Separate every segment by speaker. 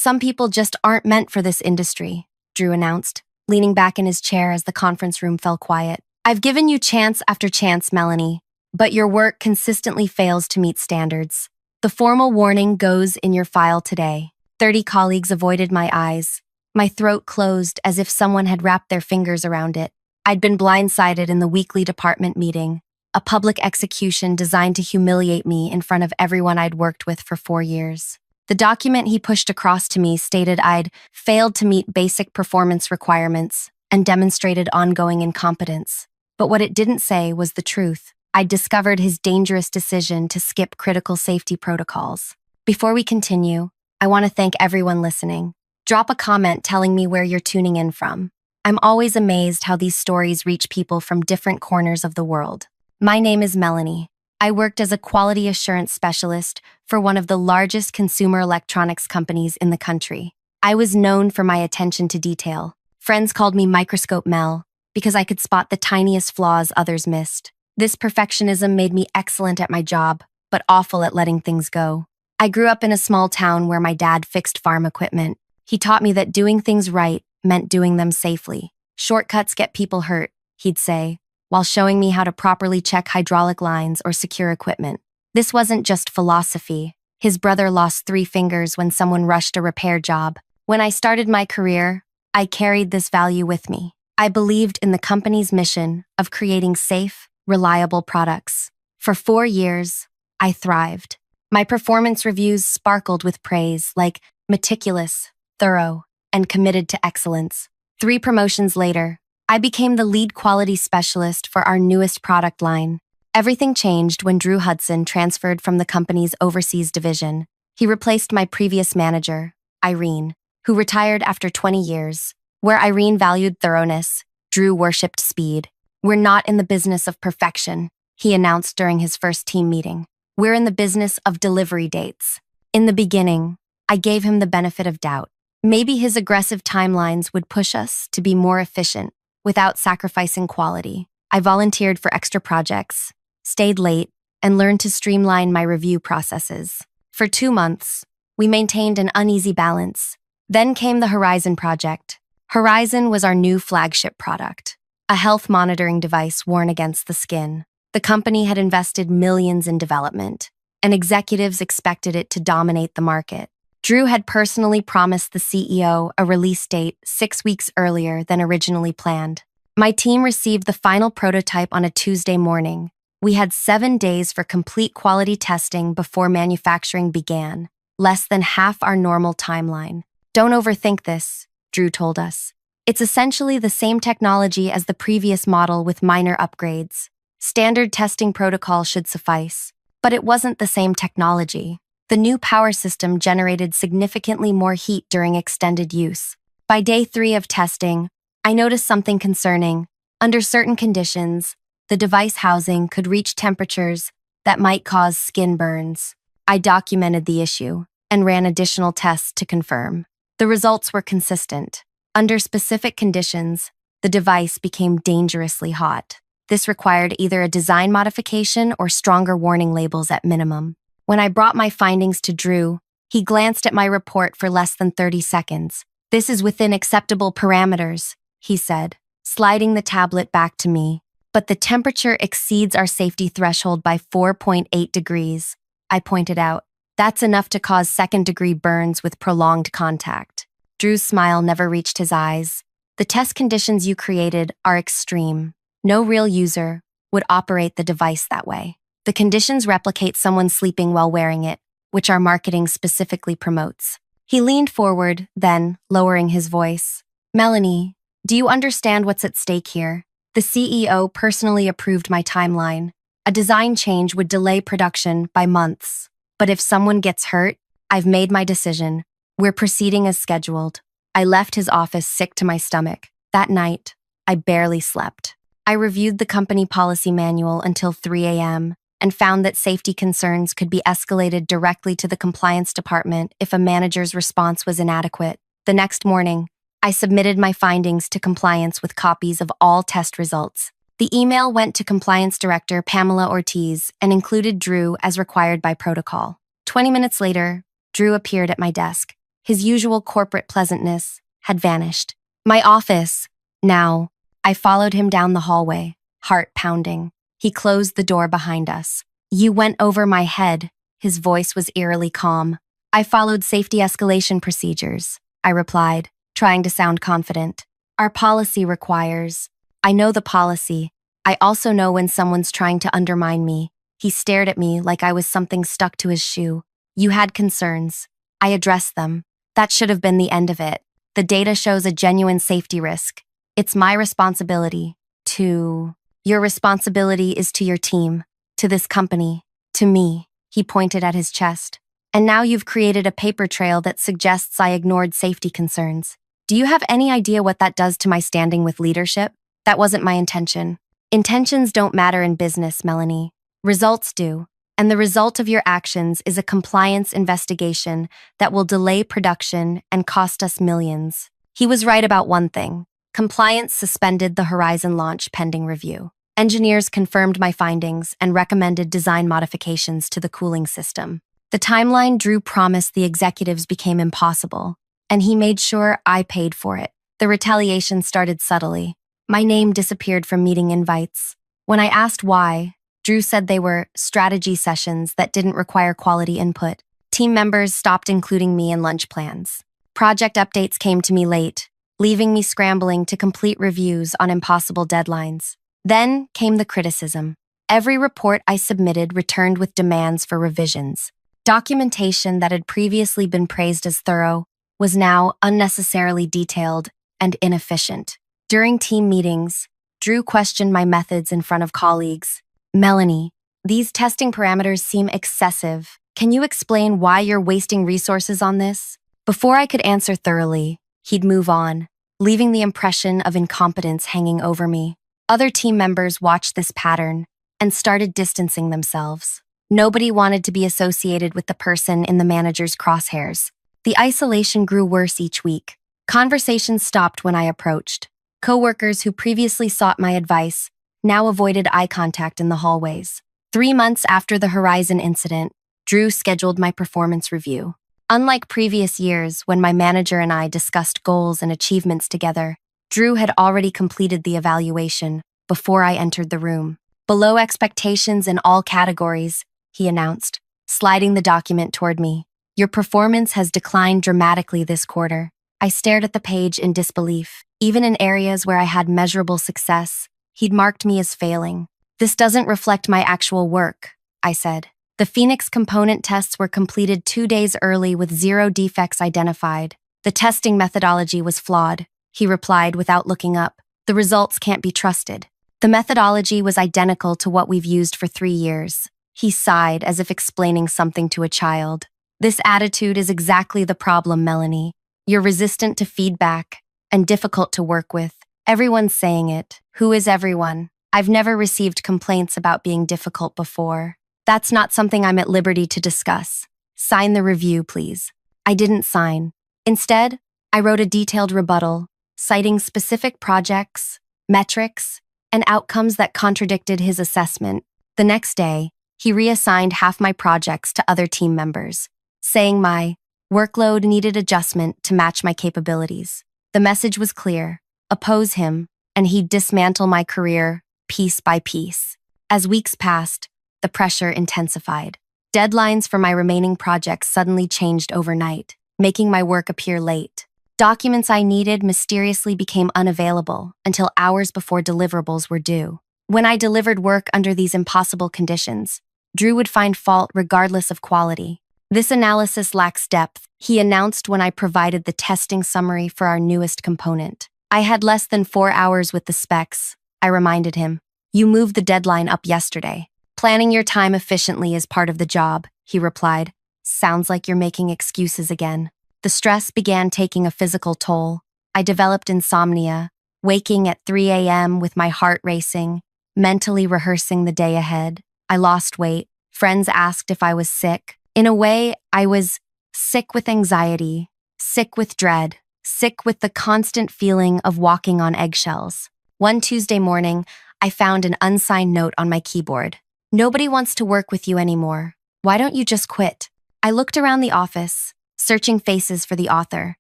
Speaker 1: Some people just aren't meant for this industry, Drew announced, leaning back in his chair as the conference room fell quiet. I've given you chance after chance, Melanie, but your work consistently fails to meet standards. The formal warning goes in your file today. 30 colleagues avoided my eyes. My throat closed as if someone had wrapped their fingers around it. I'd been blindsided in the weekly department meeting, a public execution designed to humiliate me in front of everyone I'd worked with for 4 years. The document he pushed across to me stated I'd failed to meet basic performance requirements and demonstrated ongoing incompetence. But what it didn't say was the truth. I'd discovered his dangerous decision to skip critical safety protocols. Before we continue, I want to thank everyone listening. Drop a comment telling me where you're tuning in from. I'm always amazed how these stories reach people from different corners of the world. My name is Melanie. I worked as a quality assurance specialist for one of the largest consumer electronics companies in the country. I was known for my attention to detail. Friends called me Microscope Mel because I could spot the tiniest flaws others missed. This perfectionism made me excellent at my job, but awful at letting things go. I grew up in a small town where my dad fixed farm equipment. He taught me that doing things right meant doing them safely. Shortcuts get people hurt, he'd say, while showing me how to properly check hydraulic lines or secure equipment. This wasn't just philosophy. His brother lost 3 fingers when someone rushed a repair job. When I started my career, I carried this value with me. I believed in the company's mission of creating safe, reliable products. For 4 years, I thrived. My performance reviews sparkled with praise like meticulous, thorough, and committed to excellence. 3 promotions later, I became the lead quality specialist for our newest product line. Everything changed when Drew Hudson transferred from the company's overseas division. He replaced my previous manager, Irene, who retired after 20 years. Where Irene valued thoroughness, Drew worshipped speed. We're not in the business of perfection, he announced during his first team meeting. We're in the business of delivery dates. In the beginning, I gave him the benefit of doubt. Maybe his aggressive timelines would push us to be more efficient without sacrificing quality. I volunteered for extra projects, stayed late, and learned to streamline my review processes. For 2 months, we maintained an uneasy balance. Then came the Horizon project. Horizon was our new flagship product, a health monitoring device worn against the skin. The company had invested millions in development, and executives expected it to dominate the market. Drew had personally promised the CEO a release date 6 weeks earlier than originally planned. My team received the final prototype on a Tuesday morning. We had 7 days for complete quality testing before manufacturing began, less than half our normal timeline. Don't overthink this, Drew told us. It's essentially the same technology as the previous model with minor upgrades. Standard testing protocol should suffice. But it wasn't the same technology. The new power system generated significantly more heat during extended use. By day 3 of testing, I noticed something concerning. Under certain conditions, the device housing could reach temperatures that might cause skin burns. I documented the issue and ran additional tests to confirm. The results were consistent. Under specific conditions, the device became dangerously hot. This required either a design modification or stronger warning labels at minimum. When I brought my findings to Drew, he glanced at my report for less than 30 seconds. This is within acceptable parameters, he said, sliding the tablet back to me. But the temperature exceeds our safety threshold by 4.8 degrees, I pointed out. That's enough to cause second-degree burns with prolonged contact. Drew's smile never reached his eyes. The test conditions you created are extreme. No real user would operate the device that way. The conditions replicate someone sleeping while wearing it, which our marketing specifically promotes. He leaned forward, then, lowering his voice. Melanie, do you understand what's at stake here? The CEO personally approved my timeline. A design change would delay production by months. But if someone gets hurt, I've made my decision. We're proceeding as scheduled. I left his office sick to my stomach. That night, I barely slept. I reviewed the company policy manual until 3 a.m. and found that safety concerns could be escalated directly to the compliance department if a manager's response was inadequate. The next morning, I submitted my findings to compliance with copies of all test results. The email went to Compliance Director Pamela Ortiz and included Drew as required by protocol. 20 minutes later, Drew appeared at my desk. His usual corporate pleasantness had vanished. My office. Now, I followed him down the hallway, heart pounding. He closed the door behind us. You went over my head. His voice was eerily calm. I followed safety escalation procedures, I replied, trying to sound confident. Our policy requires. I know the policy. I also know when someone's trying to undermine me. He stared at me like I was something stuck to his shoe. You had concerns. I addressed them. That should have been the end of it. The data shows a genuine safety risk. It's my responsibility to... Your responsibility is to your team, to this company, to me. He pointed at his chest. And now you've created a paper trail that suggests I ignored safety concerns. Do you have any idea what that does to my standing with leadership? That wasn't my intention. Intentions don't matter in business, Melanie. Results do. And the result of your actions is a compliance investigation that will delay production and cost us millions. He was right about one thing. Compliance suspended the Horizon launch pending review. Engineers confirmed my findings and recommended design modifications to the cooling system. The timeline Drew promised the executives became impossible, and he made sure I paid for it. The retaliation started subtly. My name disappeared from meeting invites. When I asked why, Drew said they were strategy sessions that didn't require quality input. Team members stopped including me in lunch plans. Project updates came to me late, leaving me scrambling to complete reviews on impossible deadlines. Then came the criticism. Every report I submitted returned with demands for revisions. Documentation that had previously been praised as thorough was now unnecessarily detailed and inefficient. During team meetings, Drew questioned my methods in front of colleagues. Melanie, these testing parameters seem excessive. Can you explain why you're wasting resources on this? Before I could answer thoroughly, he'd move on, leaving the impression of incompetence hanging over me. Other team members watched this pattern and started distancing themselves. Nobody wanted to be associated with the person in the manager's crosshairs. The isolation grew worse each week. Conversations stopped when I approached. Coworkers who previously sought my advice now avoided eye contact in the hallways. 3 months after the Horizon incident, Drew scheduled my performance review. Unlike previous years when my manager and I discussed goals and achievements together, Drew had already completed the evaluation before I entered the room. Below expectations in all categories, he announced, sliding the document toward me. Your performance has declined dramatically this quarter. I stared at the page in disbelief. Even in areas where I had measurable success, he'd marked me as failing. This doesn't reflect my actual work, I said. The Phoenix component tests were completed 2 days early with 0 defects identified. The testing methodology was flawed, he replied without looking up. The results can't be trusted. The methodology was identical to what we've used for 3 years. He sighed as if explaining something to a child. This attitude is exactly the problem, Melanie. You're resistant to feedback and difficult to work with. Everyone's saying it. Who is everyone? I've never received complaints about being difficult before. That's not something I'm at liberty to discuss. Sign the review, please. I didn't sign. Instead, I wrote a detailed rebuttal, citing specific projects, metrics, and outcomes that contradicted his assessment. The next day, he reassigned half my projects to other team members, saying my workload needed adjustment to match my capabilities. The message was clear: oppose him, and he'd dismantle my career piece by piece. As weeks passed, the pressure intensified. Deadlines for my remaining projects suddenly changed overnight, making my work appear late. Documents I needed mysteriously became unavailable until hours before deliverables were due. When I delivered work under these impossible conditions, Drew would find fault regardless of quality. This analysis lacks depth, he announced when I provided the testing summary for our newest component. I had less than 4 hours with the specs, I reminded him. You moved the deadline up yesterday. Planning your time efficiently is part of the job, he replied. Sounds like you're making excuses again. The stress began taking a physical toll. I developed insomnia, waking at 3 a.m. with my heart racing, mentally rehearsing the day ahead. I lost weight. Friends asked if I was sick. In a way, I was sick with anxiety, sick with dread, sick with the constant feeling of walking on eggshells. One Tuesday morning, I found an unsigned note on my keyboard. Nobody wants to work with you anymore. Why don't you just quit? I looked around the office, searching faces for the author,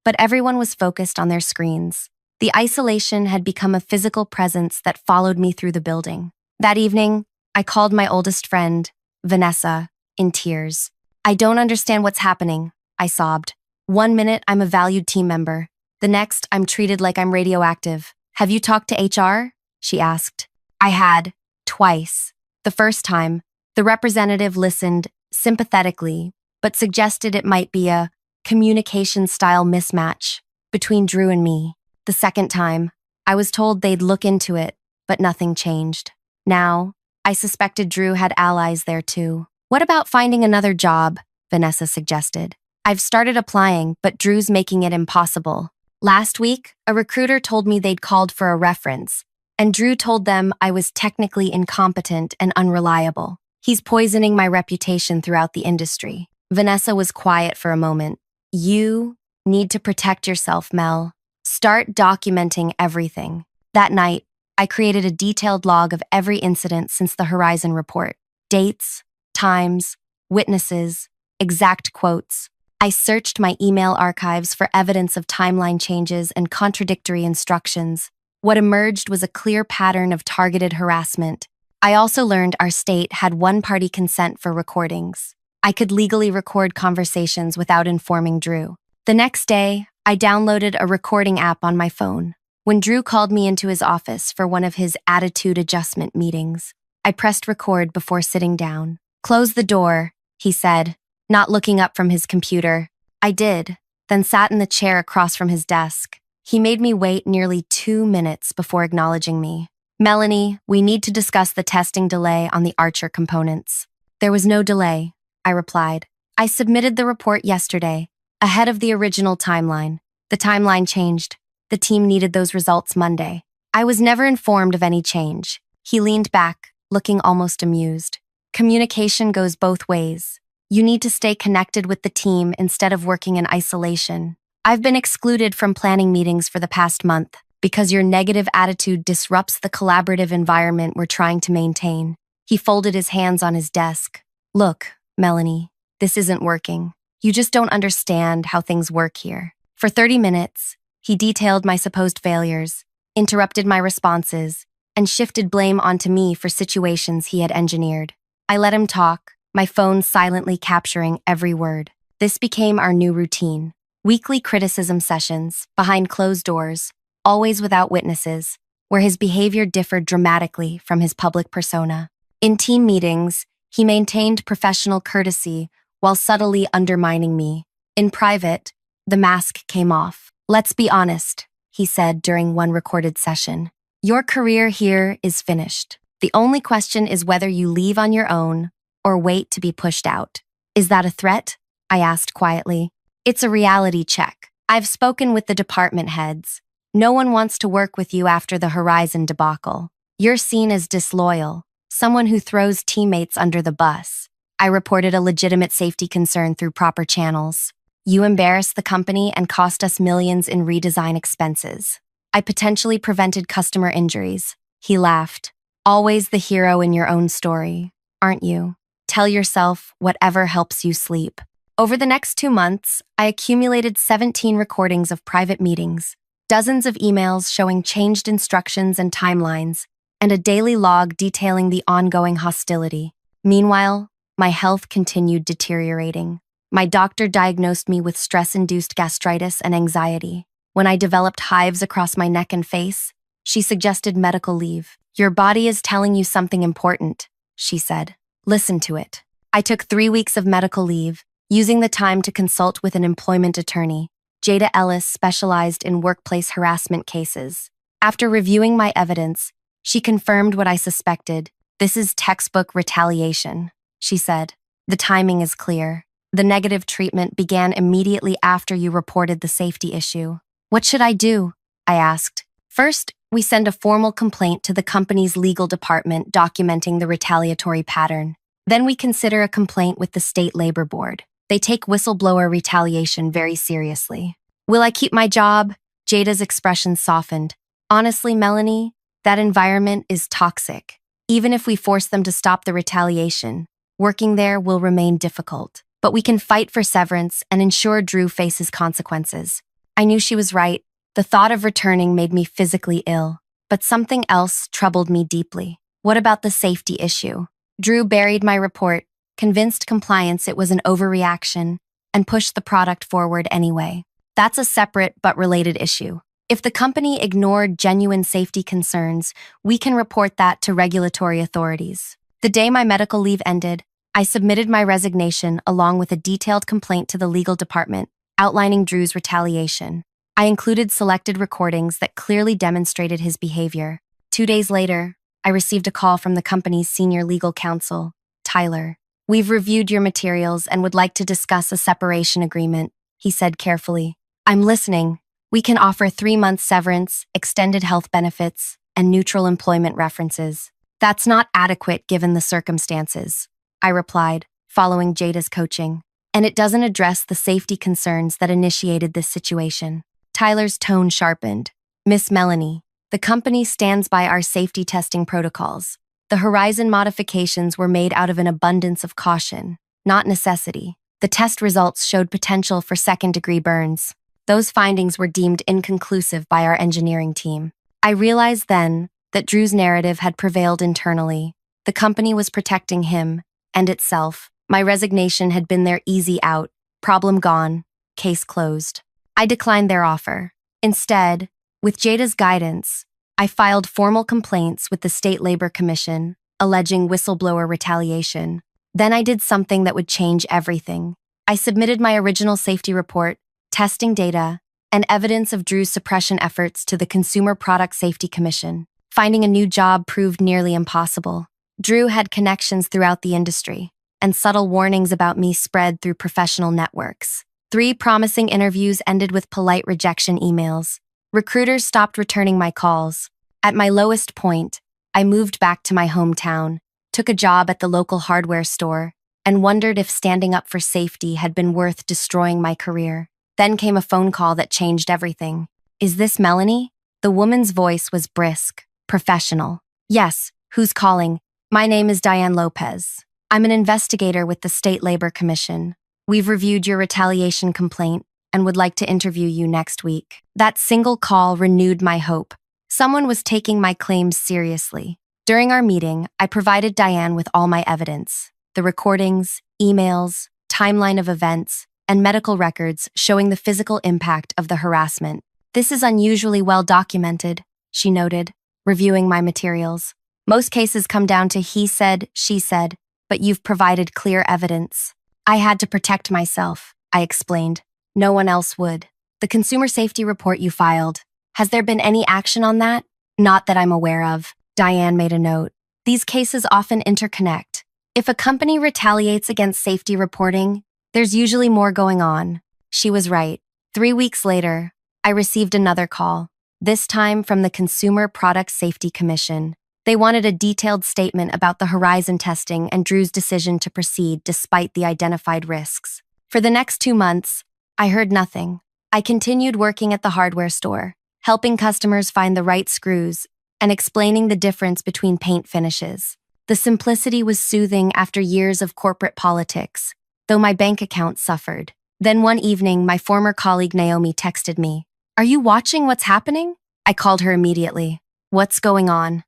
Speaker 1: but everyone was focused on their screens. The isolation had become a physical presence that followed me through the building. That evening, I called my oldest friend, Vanessa, in tears. "I don't understand what's happening," I sobbed. "One minute, I'm a valued team member. The next, I'm treated like I'm radioactive. Have you talked to HR?" she asked. I had, twice. The first time, the representative listened sympathetically, but suggested it might be a communication style mismatch between Drew and me. The second time, I was told they'd look into it, but nothing changed. Now, I suspected Drew had allies there too. "What about finding another job?" Vanessa suggested. "I've started applying, but Drew's making it impossible. Last week, a recruiter told me they'd called for a reference, and Drew told them I was technically incompetent and unreliable. He's poisoning my reputation throughout the industry." Vanessa was quiet for a moment. "You need to protect yourself, Mel. Start documenting everything." That night, I created a detailed log of every incident since the Horizon report. Dates, times, witnesses, exact quotes. I searched my email archives for evidence of timeline changes and contradictory instructions. What emerged was a clear pattern of targeted harassment. I also learned our state had one-party consent for recordings. I could legally record conversations without informing Drew. The next day, I downloaded a recording app on my phone. When Drew called me into his office for one of his attitude adjustment meetings, I pressed record before sitting down. "Close the door," he said, not looking up from his computer. I did, then sat in the chair across from his desk. He made me wait nearly 2 minutes before acknowledging me. "Melanie, we need to discuss the testing delay on the Archer components." "There was no delay," I replied. "I submitted the report yesterday, ahead of the original timeline. The timeline changed. The team needed those results Monday. I was never informed of any change." He leaned back, looking almost amused. "Communication goes both ways. You need to stay connected with the team instead of working in isolation. I've been excluded from planning meetings for the past month because your negative attitude disrupts the collaborative environment we're trying to maintain." He folded his hands on his desk. "Look, Melanie, this isn't working. You just don't understand how things work here." For 30 minutes, he detailed my supposed failures, interrupted my responses, and shifted blame onto me for situations he had engineered. I let him talk, my phone silently capturing every word. This became our new routine. Weekly criticism sessions, behind closed doors, always without witnesses, where his behavior differed dramatically from his public persona. In team meetings, he maintained professional courtesy while subtly undermining me. In private, the mask came off. "Let's be honest," he said during one recorded session. "Your career here is finished. The only question is whether you leave on your own or wait to be pushed out." "Is that a threat?" I asked quietly. "It's a reality check. I've spoken with the department heads. No one wants to work with you after the Horizon debacle. You're seen as disloyal, someone who throws teammates under the bus." I reported a legitimate safety concern through proper channels. "You embarrassed the company and cost us millions in redesign expenses. I potentially prevented customer injuries." He laughed. "Always the hero in your own story, aren't you? Tell yourself whatever helps you sleep." Over the next 2 months, I accumulated 17 recordings of private meetings, dozens of emails showing changed instructions and timelines, and a daily log detailing the ongoing hostility. Meanwhile, my health continued deteriorating. My doctor diagnosed me with stress-induced gastritis and anxiety. When I developed hives across my neck and face, she suggested medical leave. "Your body is telling you something important," she said. "Listen to it." I took 3 weeks of medical leave, using the time to consult with an employment attorney. Jada Ellis specialized in workplace harassment cases. After reviewing my evidence, she confirmed what I suspected. "This is textbook retaliation," she said. "The timing is clear. The negative treatment began immediately after you reported the safety issue." "What should I do?" I asked. "First, we send a formal complaint to the company's legal department documenting the retaliatory pattern. Then we consider a complaint with the state labor board. They take whistleblower retaliation very seriously." "Will I keep my job?" Jada's expression softened. "Honestly, Melanie, that environment is toxic. Even if we force them to stop the retaliation, working there will remain difficult. but we can fight for severance and ensure Drew faces consequences. I knew she was right. The thought of returning made me physically ill. But something else troubled me deeply. What about the safety issue? Drew buried my report, convinced compliance it was an overreaction, and pushed the product forward anyway. That's a separate but related issue. If the company ignored genuine safety concerns, we can report that to regulatory authorities. The day my medical leave ended, I submitted my resignation along with a detailed complaint to the legal department, outlining Drew's retaliation. I included selected recordings that clearly demonstrated his behavior. 2 days later, I received a call from the company's senior legal counsel, Tyler. "We've reviewed your materials and would like to discuss a separation agreement," he said carefully. "I'm listening. We can offer 3-month severance, extended health benefits, and neutral employment references." "That's not adequate given the circumstances," I replied, following Jada's coaching. "And it doesn't address the safety concerns that initiated this situation." Tyler's tone sharpened. "Miss Melanie, the company stands by our safety testing protocols. The Horizon modifications were made out of an abundance of caution, not necessity. The test results showed potential for second-degree burns. Those findings were deemed inconclusive by our engineering team." I realized then that Drew's narrative had prevailed internally. The company was protecting him and itself. My resignation had been their easy out. Problem gone. Case closed. I declined their offer. Instead, with Jada's guidance, I filed formal complaints with the State Labor Commission, alleging whistleblower retaliation. Then I did something that would change everything. I submitted my original safety report, testing data, and evidence of Drew's suppression efforts to the Consumer Product Safety Commission. Finding a new job proved nearly impossible. Drew had connections throughout the industry, and subtle warnings about me spread through professional networks. 3 promising interviews ended with polite rejection emails. Recruiters stopped returning my calls. At my lowest point, I moved back to my hometown, took a job at the local hardware store, and wondered if standing up for safety had been worth destroying my career. Then came a phone call that changed everything. "Is this Melanie?" The woman's voice was brisk, professional. "Yes, who's calling?" "My name is Diane Lopez. I'm an investigator with the State Labor Commission. We've reviewed your retaliation complaint and would like to interview you next week." That single call renewed my hope. Someone was taking my claims seriously. During our meeting, I provided Diane with all my evidence: the recordings, emails, timeline of events, and medical records showing the physical impact of the harassment. "This is unusually well documented," she noted, reviewing my materials. "Most cases come down to he said, she said, but you've provided clear evidence." "I had to protect myself," I explained. "No one else would." "The consumer safety report you filed, has there been any action on that?" "Not that I'm aware of," Diane made a note. "These cases often interconnect. If a company retaliates against safety reporting, there's usually more going on." She was right. 3 weeks later, I received another call, this time from the Consumer Product Safety Commission. They wanted a detailed statement about the Horizon testing and Drew's decision to proceed despite the identified risks. For the next 2 months, I heard nothing. I continued working at the hardware store, helping customers find the right screws and explaining the difference between paint finishes. The simplicity was soothing after years of corporate politics, though my bank account suffered. Then one evening, my former colleague Naomi texted me, "Are you watching what's happening?" I called her immediately. "What's going on?"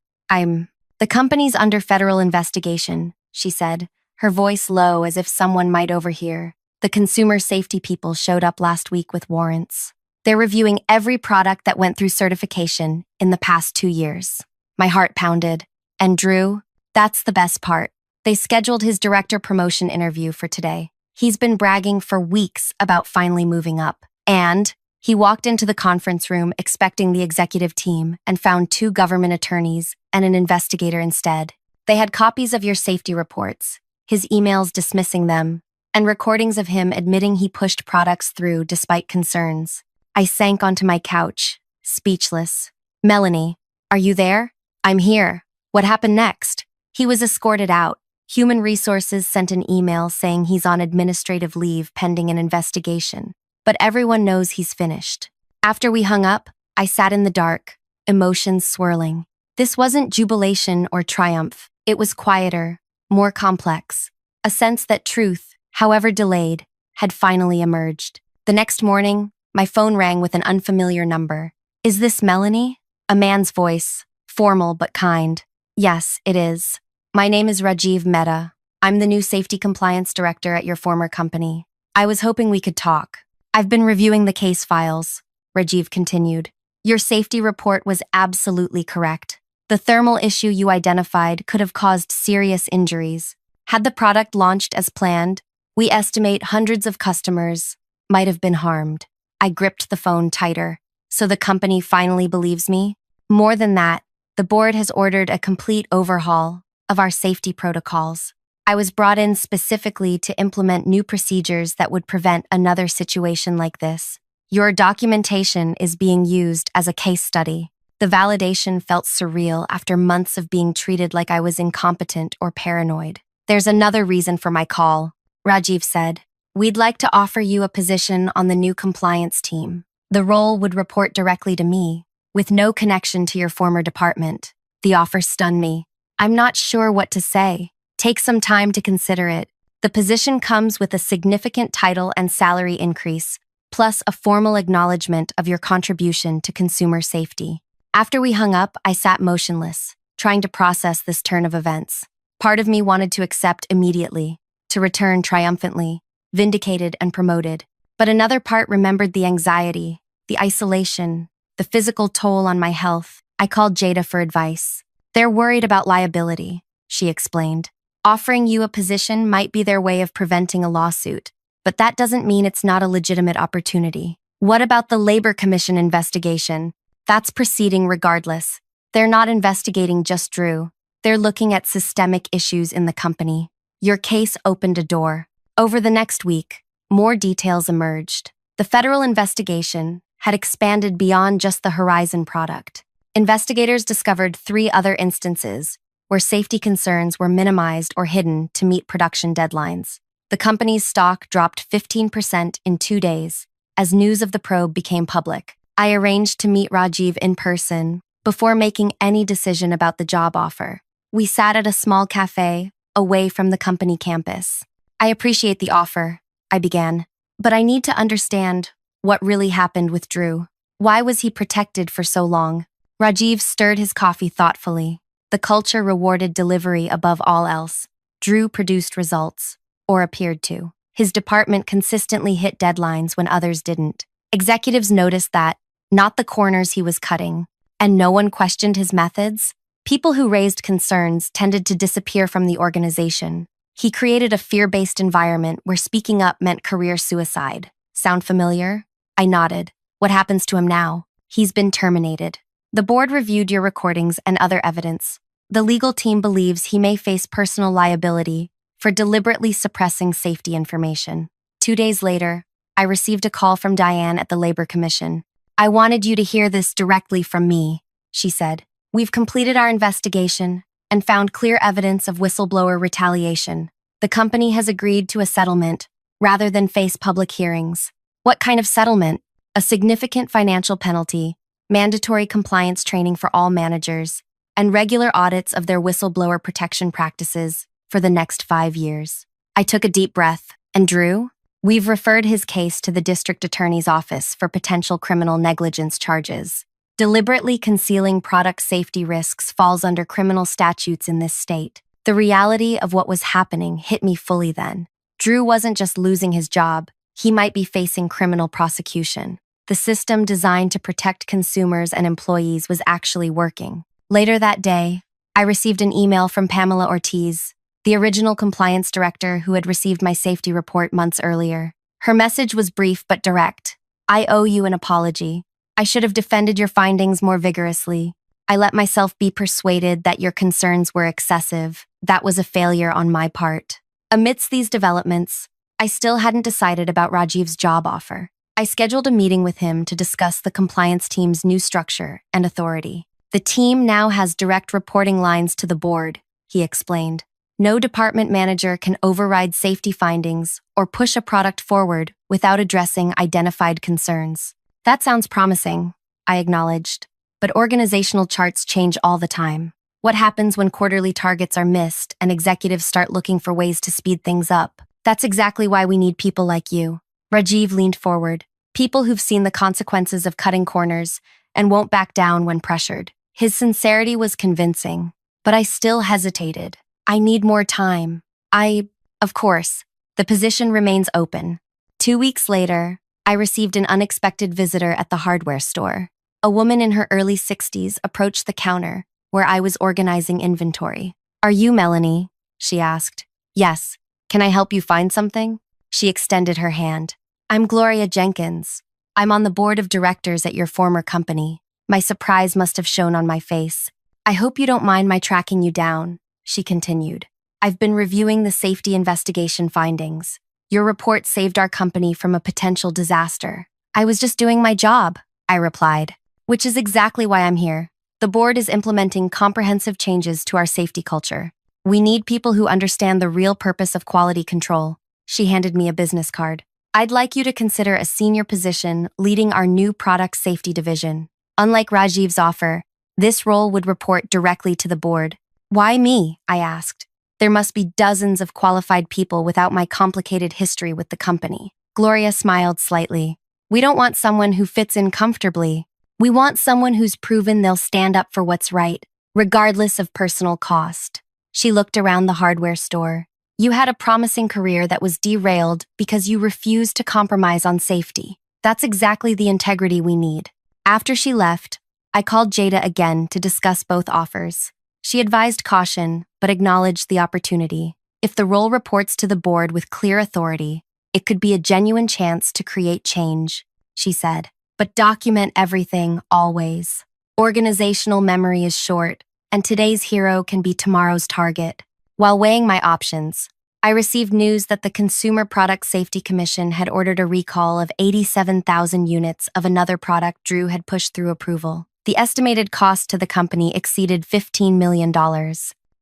Speaker 1: The company's under federal investigation," she said, her voice low as if someone might overhear. "The consumer safety people showed up last week with warrants. They're reviewing every product that went through certification in the past 2 years." My heart pounded. And Drew? That's the best part. They scheduled his director promotion interview for today. He's been bragging for weeks about finally moving up. And he walked into the conference room expecting the executive team and found 2 government attorneys and an investigator instead. They had copies of your safety reports, his emails dismissing them, and recordings of him admitting he pushed products through despite concerns. I sank onto my couch, speechless. "Melanie, are you there?" "I'm here. What happened next?" "He was escorted out. Human Resources sent an email saying he's on administrative leave pending an investigation. But everyone knows he's finished." After we hung up, I sat in the dark, emotions swirling. This wasn't jubilation or triumph. It was quieter, more complex. A sense that truth however delayed, had finally emerged. The next morning, my phone rang with an unfamiliar number. Is this Melanie? A man's voice, formal but kind. Yes, it is. My name is Rajiv Mehta. I'm the new safety compliance director at your former company. I was hoping we could talk. I've been reviewing the case files, Rajiv continued. Your safety report was absolutely correct. The thermal issue you identified could have caused serious injuries. Had the product launched as planned, we estimate hundreds of customers might have been harmed. I gripped the phone tighter. So the company finally believes me? More than that, the board has ordered a complete overhaul of our safety protocols. I was brought in specifically to implement new procedures that would prevent another situation like this. Your documentation is being used as a case study. The validation felt surreal after months of being treated like I was incompetent or paranoid. There's another reason for my call, Rajiv said. We'd like to offer you a position on the new compliance team. The role would report directly to me, with no connection to your former department. The offer stunned me. I'm not sure what to say. Take some time to consider it. The position comes with a significant title and salary increase, plus a formal acknowledgement of your contribution to consumer safety. After we hung up, I sat motionless, trying to process this turn of events. Part of me wanted to accept immediately, to return triumphantly, vindicated and promoted. But another part remembered the anxiety, the isolation, the physical toll on my health. I called Jada for advice. They're worried about liability, she explained. Offering you a position might be their way of preventing a lawsuit, but that doesn't mean it's not a legitimate opportunity. What about the Labor Commission investigation? That's proceeding regardless. They're not investigating just Drew. They're looking at systemic issues in the company. Your case opened a door. Over the next week, more details emerged. The federal investigation had expanded beyond just the Horizon product. Investigators discovered 3 other instances where safety concerns were minimized or hidden to meet production deadlines. The company's stock dropped 15% in 2 days as news of the probe became public. I arranged to meet Rajiv in person before making any decision about the job offer. We sat at a small cafe away from the company campus. I appreciate the offer, I began, but I need to understand what really happened with Drew. Why was he protected for so long? Rajiv stirred his coffee thoughtfully. The culture rewarded delivery above all else. Drew produced results, or appeared to. His department consistently hit deadlines when others didn't. Executives noticed that, not the corners he was cutting, and no one questioned his methods. People who raised concerns tended to disappear from the organization. He created a fear-based environment where speaking up meant career suicide. Sound familiar? I nodded. What happens to him now? He's been terminated. The board reviewed your recordings and other evidence. The legal team believes he may face personal liability for deliberately suppressing safety information. 2 days later, I received a call from Diane at the Labor Commission. I wanted you to hear this directly from me, she said. We've completed our investigation and found clear evidence of whistleblower retaliation. The company has agreed to a settlement rather than face public hearings. What kind of settlement? A significant financial penalty, mandatory compliance training for all managers, and regular audits of their whistleblower protection practices for the next 5 years. I took a deep breath. And Drew? We've referred his case to the district attorney's office for potential criminal negligence charges. Deliberately concealing product safety risks falls under criminal statutes in this state. The reality of what was happening hit me fully then. Drew wasn't just losing his job, he might be facing criminal prosecution. The system designed to protect consumers and employees was actually working. Later that day, I received an email from Pamela Ortiz, the original compliance director who had received my safety report months earlier. Her message was brief but direct. I owe you an apology. I should have defended your findings more vigorously. I let myself be persuaded that your concerns were excessive. That was a failure on my part. Amidst these developments, I still hadn't decided about Rajiv's job offer. I scheduled a meeting with him to discuss the compliance team's new structure and authority. The team now has direct reporting lines to the board, he explained. No department manager can override safety findings or push a product forward without addressing identified concerns. That sounds promising, I acknowledged. But organizational charts change all the time. What happens when quarterly targets are missed and executives start looking for ways to speed things up? That's exactly why we need people like you. Rajiv leaned forward. People who've seen the consequences of cutting corners and won't back down when pressured. His sincerity was convincing, but I still hesitated. I need more time. Of course, the position remains open. 2 weeks later, I received an unexpected visitor at the hardware store. A woman in her early 60s approached the counter where I was organizing inventory. "Are you Melanie?" she asked. "Yes. Can I help you find something?" She extended her hand. "I'm Gloria Jenkins. I'm on the board of directors at your former company." My surprise must have shown on my face. "I hope you don't mind my tracking you down," she continued. "I've been reviewing the safety investigation findings. Your report saved our company from a potential disaster." "I was just doing my job," I replied. "Which is exactly why I'm here. The board is implementing comprehensive changes to our safety culture. We need people who understand the real purpose of quality control." She handed me a business card. "I'd like you to consider a senior position leading our new product safety division. Unlike Rajiv's offer, this role would report directly to the board." "Why me?" I asked. "There must be dozens of qualified people without my complicated history with the company." Gloria smiled slightly. "We don't want someone who fits in comfortably. We want someone who's proven they'll stand up for what's right, regardless of personal cost." She looked around the hardware store. "You had a promising career that was derailed because you refused to compromise on safety. That's exactly the integrity we need." After she left, I called Jada again to discuss both offers. She advised caution, but acknowledged the opportunity. If the role reports to the board with clear authority, it could be a genuine chance to create change, she said. "But document everything, always. Organizational memory is short, and today's hero can be tomorrow's target." While weighing my options, I received news that the Consumer Product Safety Commission had ordered a recall of 87,000 units of another product Drew had pushed through approval. The estimated cost to the company exceeded $15 million.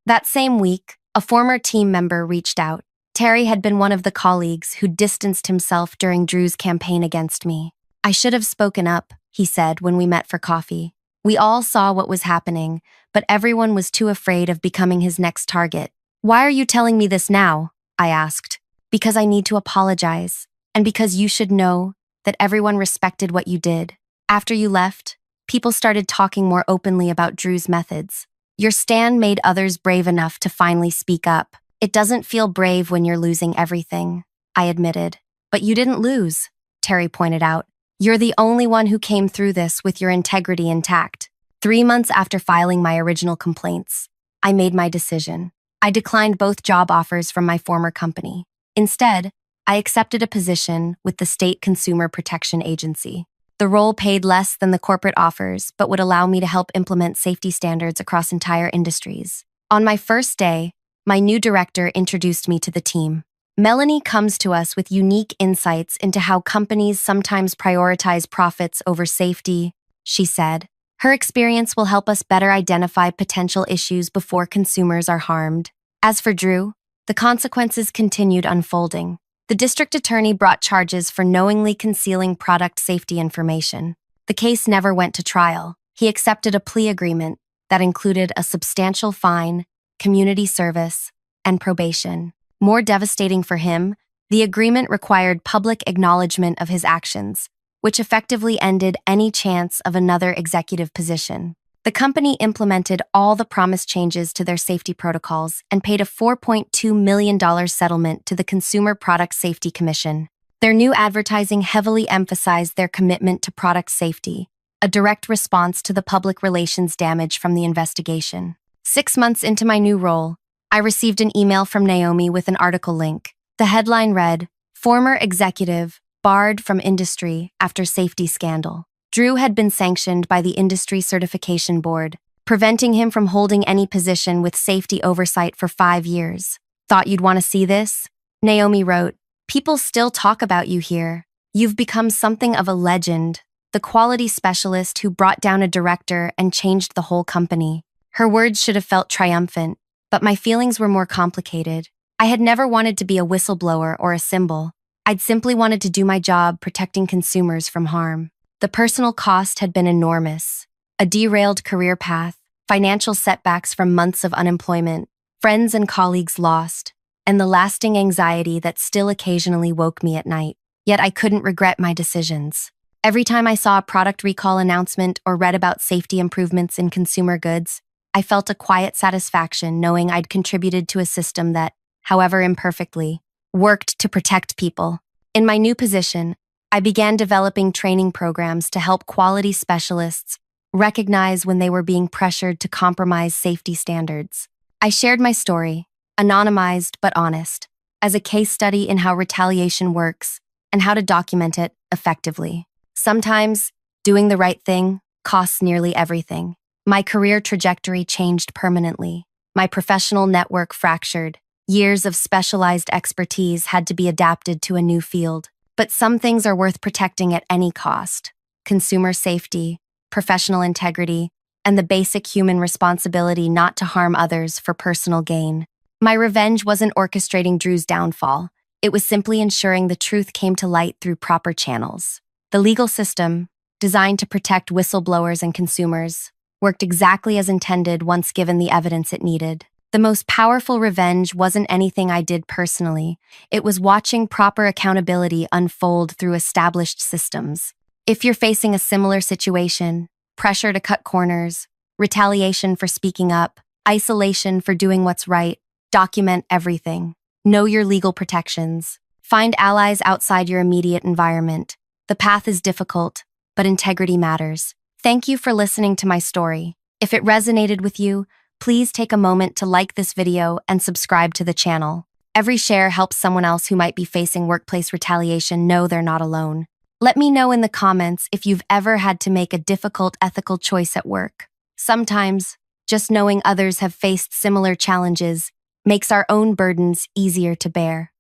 Speaker 1: That same week, a former team member reached out. Terry had been one of the colleagues who distanced himself during Drew's campaign against me. "I should have spoken up," he said when we met for coffee. "We all saw what was happening, but everyone was too afraid of becoming his next target." "Why are you telling me this now?" I asked. "Because I need to apologize, and because you should know that everyone respected what you did. After you left, people started talking more openly about Drew's methods. Your stand made others brave enough to finally speak up." "It doesn't feel brave when you're losing everything," I admitted. "But you didn't lose," Terry pointed out. "You're the only one who came through this with your integrity intact." 3 months after filing my original complaints, I made my decision. I declined both job offers from my former company. Instead, I accepted a position with the State Consumer Protection Agency. The role paid less than the corporate offers, but would allow me to help implement safety standards across entire industries. On my first day, my new director introduced me to the team. "Melanie comes to us with unique insights into how companies sometimes prioritize profits over safety," she said. "Her experience will help us better identify potential issues before consumers are harmed." As for Drew, the consequences continued unfolding. The district attorney brought charges for knowingly concealing product safety information. The case never went to trial. He accepted a plea agreement that included a substantial fine, community service, and probation. More devastating for him, the agreement required public acknowledgement of his actions, which effectively ended any chance of another executive position. The company implemented all the promised changes to their safety protocols and paid a $4.2 million settlement to the Consumer Product Safety Commission. Their new advertising heavily emphasized their commitment to product safety, a direct response to the public relations damage from the investigation. 6 months into my new role, I received an email from Naomi with an article link. The headline read, "Former Executive Barred from Industry After Safety Scandal." Drew had been sanctioned by the Industry Certification Board, preventing him from holding any position with safety oversight for 5 years. "Thought you'd want to see this?" Naomi wrote, "People still talk about you here. You've become something of a legend, the quality specialist who brought down a director and changed the whole company." Her words should have felt triumphant, but my feelings were more complicated. I had never wanted to be a whistleblower or a symbol. I'd simply wanted to do my job protecting consumers from harm. The personal cost had been enormous. A derailed career path, financial setbacks from months of unemployment, friends and colleagues lost. and the lasting anxiety that still occasionally woke me at night. Yet I couldn't regret my decisions. Every time I saw a product recall announcement or read about safety improvements in consumer goods, I felt a quiet satisfaction knowing I'd contributed to a system that, however imperfectly, worked to protect people. In my new position, I began developing training programs to help quality specialists recognize when they were being pressured to compromise safety standards. I shared my story, anonymized but honest, as a case study in how retaliation works and how to document it effectively. Sometimes, doing the right thing costs nearly everything. My career trajectory changed permanently. My professional network fractured. Years of specialized expertise had to be adapted to a new field. But some things are worth protecting at any cost: consumer safety, professional integrity, and the basic human responsibility not to harm others for personal gain. My revenge wasn't orchestrating Drew's downfall. It was simply ensuring the truth came to light through proper channels. The legal system, designed to protect whistleblowers and consumers, worked exactly as intended once given the evidence it needed. The most powerful revenge wasn't anything I did personally. It was watching proper accountability unfold through established systems. If you're facing a similar situation, pressure to cut corners, retaliation for speaking up, isolation for doing what's right, document everything. Know your legal protections. Find allies outside your immediate environment. The path is difficult, but integrity matters. Thank you for listening to my story. If it resonated with you, please take a moment to like this video and subscribe to the channel. Every share helps someone else who might be facing workplace retaliation know they're not alone. Let me know in the comments if you've ever had to make a difficult ethical choice at work. Sometimes, just knowing others have faced similar challenges makes our own burdens easier to bear.